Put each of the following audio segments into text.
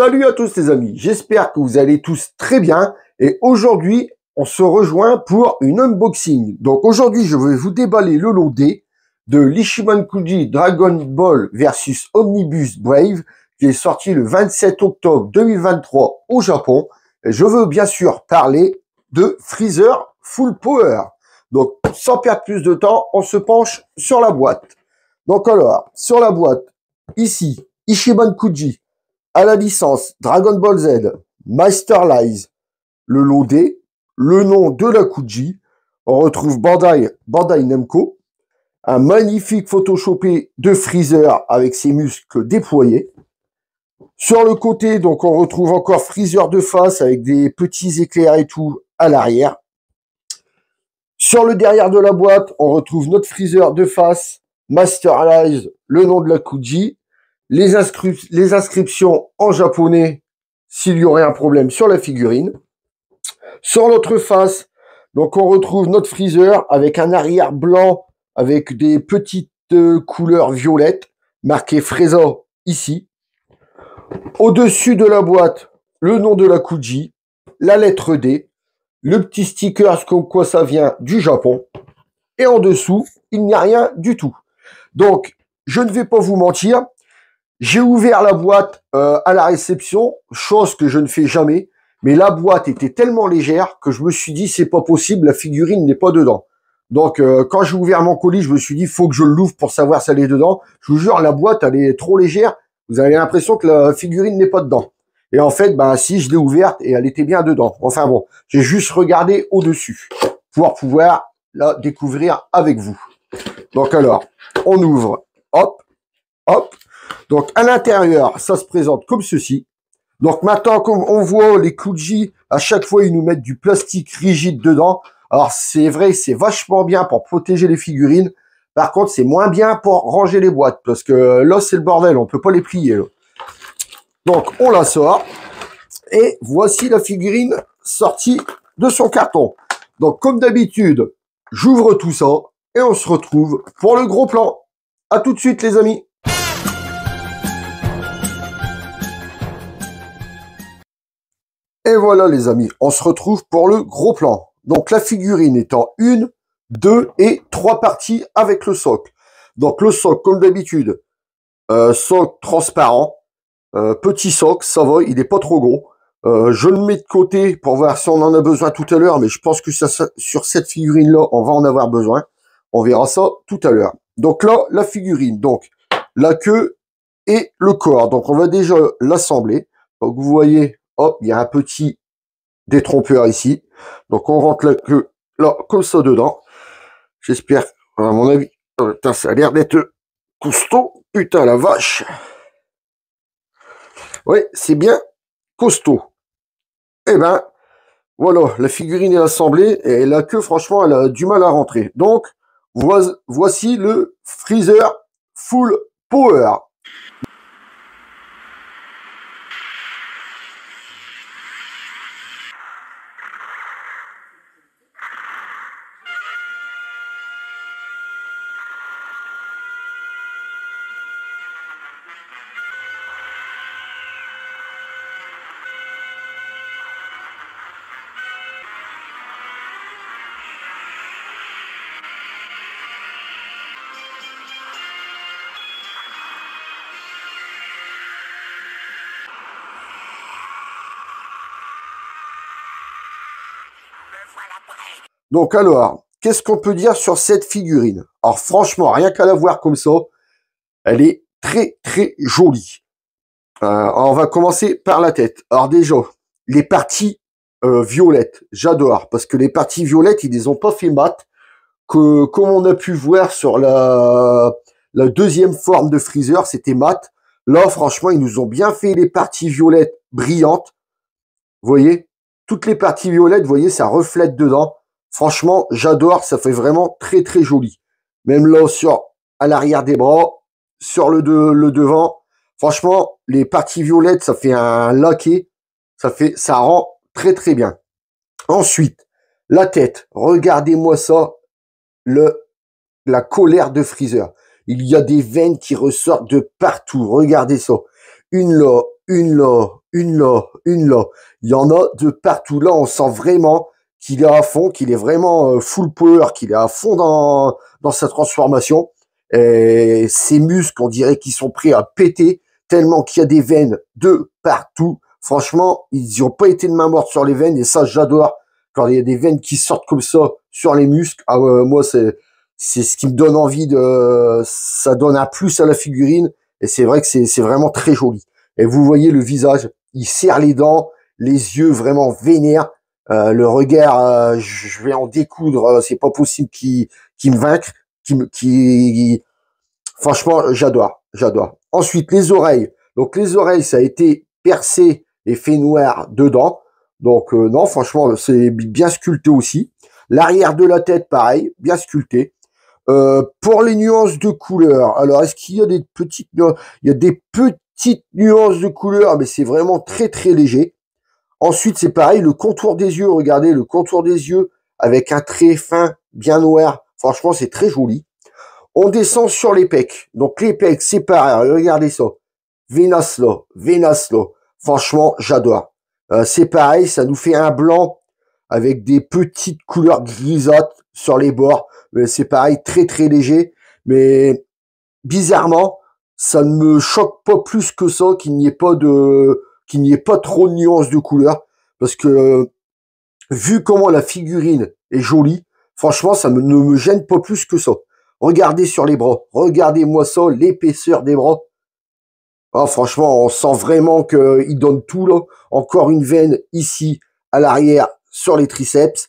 Salut à tous les amis, j'espère que vous allez tous très bien et aujourd'hui on se rejoint pour une unboxing. Donc aujourd'hui je vais vous déballer le lot D de l'Ishibankuji Dragon Ball versus Omnibus Brave qui est sorti le 27 octobre 2023 au Japon. Et je veux bien sûr parler de Freezer Full Power. Donc sans perdre plus de temps, on se penche sur la boîte. Donc alors, sur la boîte, ici, Ishibankuji à la licence Dragon Ball Z, Master Lies, le lot D, le nom de la Kuji. On retrouve Bandai Namco, un magnifique photoshopé de Freezer avec ses muscles déployés. Sur le côté, donc, on retrouve encore Freezer de face avec des petits éclairs et tout à l'arrière. Sur le derrière de la boîte, on retrouve notre Freezer de face, Master Lies, le nom de la Kuji. Les inscriptions en japonais s'il y aurait un problème sur la figurine. Sur notre face, donc on retrouve notre Freezer avec un arrière blanc avec des petites couleurs violettes marqué Freeza ici. Au-dessus de la boîte, le nom de la Kuji, la lettre D, le petit sticker comme quoi ça vient du Japon. Et en dessous, il n'y a rien du tout. Donc, je ne vais pas vous mentir. J'ai ouvert la boîte à la réception, chose que je ne fais jamais, mais la boîte était tellement légère que je me suis dit c'est pas possible, la figurine n'est pas dedans. Donc quand j'ai ouvert mon colis, je me suis dit faut que je l'ouvre pour savoir si elle est dedans. Je vous jure, la boîte elle est trop légère, vous avez l'impression que la figurine n'est pas dedans. Et en fait, ben si, je l'ai ouverte et elle était bien dedans. Enfin bon, j'ai juste regardé au-dessus pour pouvoir la découvrir avec vous. Donc alors, on ouvre, hop, hop. Donc, à l'intérieur, ça se présente comme ceci. Donc, maintenant, comme on voit les Kuji, à chaque fois, ils nous mettent du plastique rigide dedans. Alors, c'est vrai, c'est vachement bien pour protéger les figurines. Par contre, c'est moins bien pour ranger les boîtes. Parce que là, c'est le bordel. On peut pas les plier, là. Donc, on la sort. Et voici la figurine sortie de son carton. Donc, comme d'habitude, j'ouvre tout ça. Et on se retrouve pour le gros plan. À tout de suite, les amis. Et voilà les amis, on se retrouve pour le gros plan. Donc la figurine est en 1, 2 et 3 parties avec le socle. Donc le socle comme d'habitude, socle transparent, petit socle, ça va, il n'est pas trop gros. Je le mets de côté pour voir si on en a besoin tout à l'heure, mais je pense que ça, sur cette figurine-là, on va en avoir besoin. On verra ça tout à l'heure. Donc là, la figurine, donc la queue et le corps. Donc on va déjà l'assembler. Donc vous voyez, hop, il y a un petit détrompeur ici. Donc on rentre la queue là, comme ça dedans. J'espère, à mon avis, putain, ça a l'air d'être costaud. Putain, la vache. Ouais, c'est bien costaud. Eh ben, voilà, la figurine est assemblée et la queue, franchement, elle a du mal à rentrer. Donc, voici le Freezer Full Power. Donc alors, qu'est-ce qu'on peut dire sur cette figurine? Alors franchement, rien qu'à la voir comme ça, elle est très très jolie. On va commencer par la tête. Alors déjà, les parties violettes, j'adore, parce que les parties violettes, ils les ont pas fait mat, que comme on a pu voir sur la deuxième forme de Freezer, c'était mat. Là, franchement, ils nous ont bien fait les parties violettes brillantes. Vous voyez, toutes les parties violettes, vous voyez, ça reflète dedans. Franchement, j'adore, ça fait vraiment très très joli. Même là, à l'arrière des bras, sur le devant. Franchement, les parties violettes, ça fait un laqué. Ça rend très très bien. Ensuite, la tête. Regardez-moi ça. La colère de Freezer. Il y a des veines qui ressortent de partout. Regardez ça. Une là, une là, une là, une là. Il y en a de partout. Là, on sent vraiment qu'il est à fond, qu'il est vraiment full power, qu'il est à fond dans sa transformation. Et ses muscles, on dirait qu'ils sont prêts à péter tellement qu'il y a des veines de partout. Franchement, ils n'ont pas été de main morte sur les veines et ça, j'adore. Quand il y a des veines qui sortent comme ça sur les muscles, ah, moi, c'est ce qui me donne envie de, ça donne un plus à la figurine et c'est vrai que c'est vraiment très joli. Et vous voyez le visage, il serre les dents, les yeux vraiment vénères, le regard, je vais en découdre, c'est pas possible qu'il me vaincre, franchement, j'adore. Ensuite, les oreilles. Donc les oreilles, ça a été percé et fait noir dedans. Donc non, franchement, c'est bien sculpté aussi. L'arrière de la tête, pareil, bien sculpté. Pour les nuances de couleur, alors est-ce qu'il y a des petites nuances? Il y a des petites nuances de couleur, mais c'est vraiment très très léger. Ensuite, c'est pareil, le contour des yeux, regardez, le contour des yeux avec un trait fin, bien noir. Franchement, c'est très joli. On descend sur les pecs. Donc les pecs, c'est pareil, regardez ça. Venaslo. Franchement, j'adore. C'est pareil, ça nous fait un blanc avec des petites couleurs grisâtres sur les bords. C'est pareil, très très léger. Mais bizarrement, ça ne me choque pas plus que ça qu'il n'y ait pas trop de nuances de couleurs. Parce que vu comment la figurine est jolie, franchement, ne me gêne pas plus que ça. Regardez sur les bras. Regardez-moi ça, l'épaisseur des bras. Ah, franchement, on sent vraiment qu'il donne tout là. Encore une veine ici, à l'arrière, sur les triceps.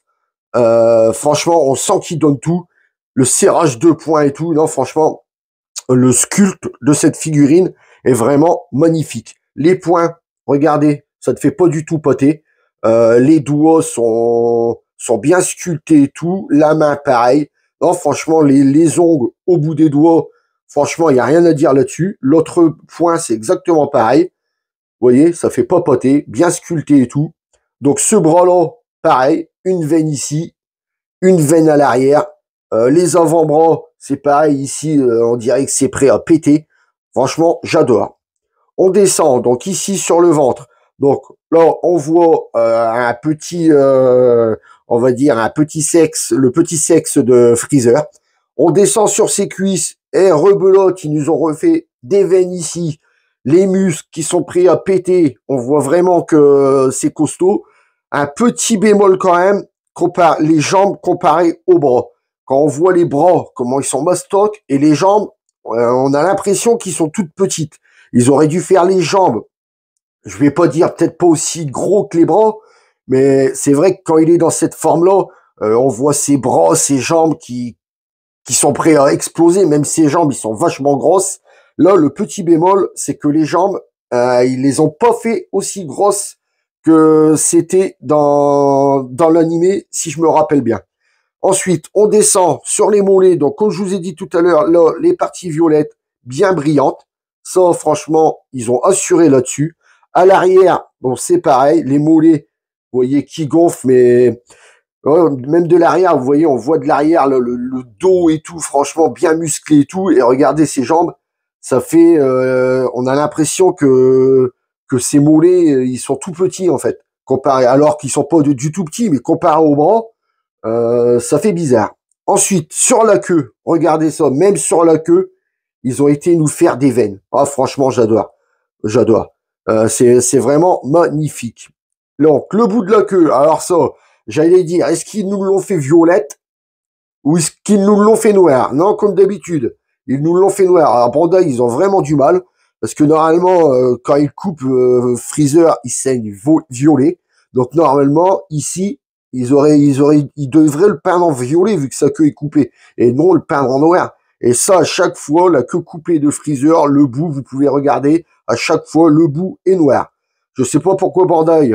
Franchement, on sent qu'il donne tout. Le serrage de poings et tout. Non, franchement, le sculpte de cette figurine est vraiment magnifique. Les poings, regardez, ça ne fait pas du tout pâter. Les doigts sont bien sculptés et tout. La main, pareil. Non, franchement, les ongles au bout des doigts, franchement, il n'y a rien à dire là-dessus. L'autre point, c'est exactement pareil. Vous voyez, ça fait pas pâter, bien sculpté et tout. Donc ce bras-là, pareil, une veine ici, une veine à l'arrière. Les avant-bras, c'est pareil ici, on dirait que c'est prêt à péter. Franchement, j'adore. On descend, donc ici sur le ventre. Donc là, on voit un petit, on va dire un petit sexe, le petit sexe de Freezer. On descend sur ses cuisses et rebelote, ils nous ont refait des veines ici, les muscles qui sont prêts à péter. On voit vraiment que c'est costaud. Un petit bémol quand même, les jambes comparées aux bras. Quand on voit les bras, comment ils sont mastoc, et les jambes, on a l'impression qu'ils sont toutes petites. Ils auraient dû faire les jambes. Je vais pas dire peut-être pas aussi gros que les bras, mais c'est vrai que quand il est dans cette forme-là, on voit ses bras, ses jambes qui sont prêts à exploser. Même ses jambes, ils sont vachement grosses. Là, le petit bémol, c'est que les jambes, ils les ont pas fait aussi grosses que c'était dans l'animé, si je me rappelle bien. Ensuite, on descend sur les mollets. Donc, comme je vous ai dit tout à l'heure, là, les parties violettes, bien brillantes. Ça, franchement, ils ont assuré là-dessus. À l'arrière, bon, c'est pareil. Les mollets, vous voyez, qui gonflent, mais même de l'arrière, vous voyez, on voit de l'arrière le dos et tout, franchement, bien musclé et tout. Et regardez ses jambes, ça fait, on a l'impression que ces mollets, ils sont tout petits en fait, comparé, alors qu'ils sont pas du tout petits, mais comparé aux bras. Ça fait bizarre. Ensuite, sur la queue, regardez ça, même sur la queue, ils ont été nous faire des veines. Ah, franchement, j'adore. C'est vraiment magnifique. Donc, le bout de la queue, alors ça, j'allais dire, est-ce qu'ils nous l'ont fait violette ou est-ce qu'ils nous l'ont fait noir? Non, comme d'habitude, ils nous l'ont fait noir. Alors, Bandai, ils ont vraiment du mal, parce que normalement, quand ils coupent Freezer, il saigne violet. Donc, normalement, ici, ils devraient le peindre en violet vu que sa queue est coupée et non le peindre en noir. Et ça, à chaque fois, la queue coupée de Freezer, le bout, vous pouvez regarder, à chaque fois, le bout est noir. Je sais pas pourquoi Bandai,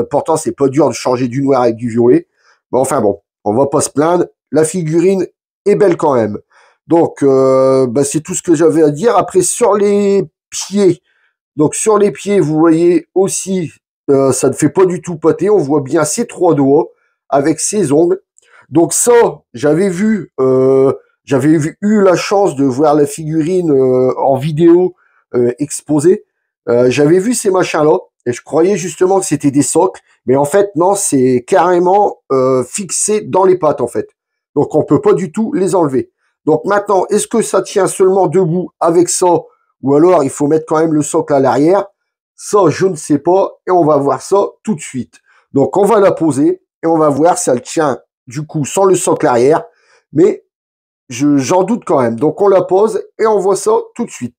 pourtant c'est pas dur de changer du noir avec du violet. Mais enfin bon, on va pas se plaindre. La figurine est belle quand même. Donc, c'est tout ce que j'avais à dire. Après, sur les pieds, donc sur les pieds, vous voyez aussi, ça ne fait pas du tout pâter. On voit bien ses trois doigts avec ses ongles. Donc ça, eu la chance de voir la figurine en vidéo exposée. J'avais vu ces machins-là et je croyais justement que c'était des socles, mais en fait non, c'est carrément fixé dans les pattes en fait. Donc on peut pas du tout les enlever. Donc maintenant, est-ce que ça tient seulement debout avec ça ou alors il faut mettre quand même le socle à l'arrière? Ça, je ne sais pas et on va voir ça tout de suite. Donc on va la poser et on va voir si elle tient du coup sans le socle arrière, mais j'en doute quand même. Donc on la pose et on voit ça tout de suite.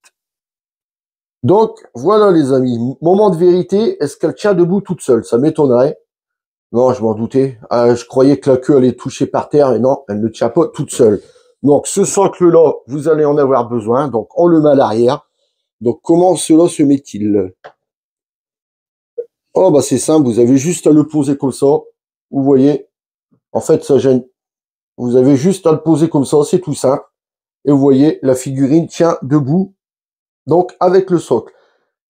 Donc, voilà les amis, moment de vérité, est-ce qu'elle tient debout toute seule? Ça m'étonnerait. Non, je m'en doutais. Je croyais que la queue allait toucher par terre, et non, elle ne tient pas toute seule. Donc, ce socle-là, vous allez en avoir besoin. Donc, on le met à l'arrière. Donc, comment cela se met-il? Oh, bah c'est simple, vous avez juste à le poser comme ça. Vous voyez, en fait, ça gêne. Vous avez juste à le poser comme ça, c'est tout simple. Et vous voyez, la figurine tient debout, donc avec le socle.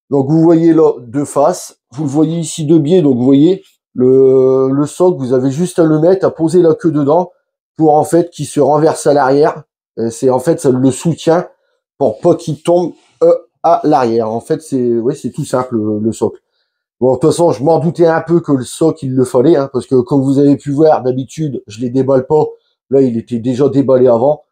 Donc vous voyez là de face, vous le voyez ici de biais, donc vous voyez le socle, vous avez juste à le mettre, à poser la queue dedans pour en fait qu'il se renverse à l'arrière. C'est en fait ça le soutient pour pas qu'il tombe à l'arrière. En fait c'est tout simple le socle. Bon de toute façon je m'en doutais un peu que le socle il le fallait parce que comme vous avez pu voir d'habitude je les déballe pas. Là il était déjà déballé avant.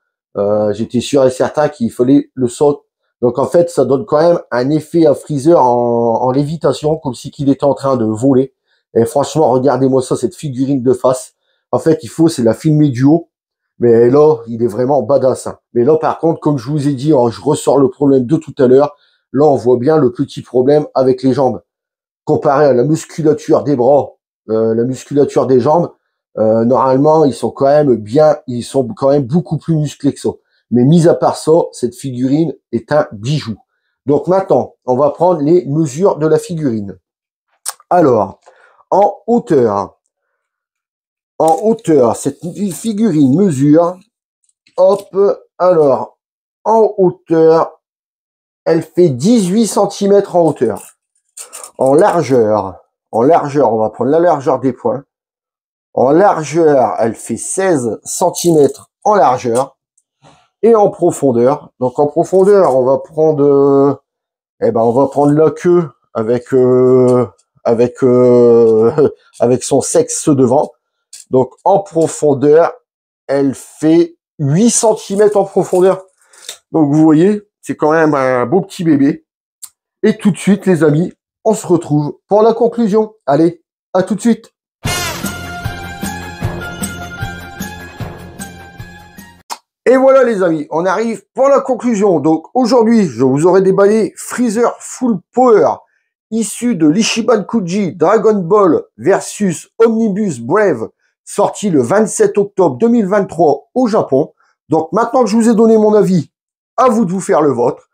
J'étais sûr et certain qu'il fallait le socle. Donc en fait, ça donne quand même un effet à Freezer en lévitation, comme si qu'il était en train de voler. Et franchement, regardez-moi ça, cette figurine de face. En fait, c'est la filmer du haut. Mais là, il est vraiment badass. Mais là, par contre, comme je vous ai dit, je ressors le problème de tout à l'heure. Là, on voit bien le petit problème avec les jambes. Comparé à la musculature des bras, la musculature des jambes, normalement, ils sont quand même beaucoup plus musclés que ça. Mais mis à part ça, cette figurine est un bijou. Donc maintenant, on va prendre les mesures de la figurine. Alors, en hauteur, cette figurine mesure, hop, alors, en hauteur, elle fait 18 cm en hauteur. En largeur, on va prendre la largeur des poings. En largeur, elle fait 16 cm en largeur. Et en profondeur, donc en profondeur, on va prendre la queue avec son sexe devant. Donc en profondeur, elle fait 8 cm en profondeur. Donc vous voyez, c'est quand même un beau petit bébé. Et tout de suite, les amis, on se retrouve pour la conclusion. Allez, à tout de suite. Et voilà les amis, on arrive pour la conclusion. Donc aujourd'hui, je vous aurai déballé Freezer Full Power, issu de l'Ichiban Kuji Dragon Ball versus Omnibus Brave, sorti le 27 octobre 2023 au Japon. Donc maintenant que je vous ai donné mon avis, à vous de vous faire le vôtre.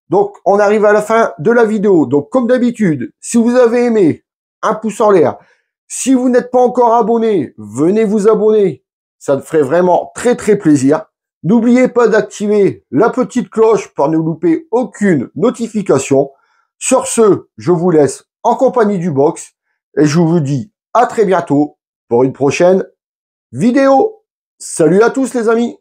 Donc on arrive à la fin de la vidéo. Donc comme d'habitude, si vous avez aimé, un pouce en l'air. Si vous n'êtes pas encore abonné, venez vous abonner. Ça me ferait vraiment très très plaisir. N'oubliez pas d'activer la petite cloche pour ne louper aucune notification. Sur ce, je vous laisse en compagnie du box et je vous dis à très bientôt pour une prochaine vidéo. Salut à tous les amis!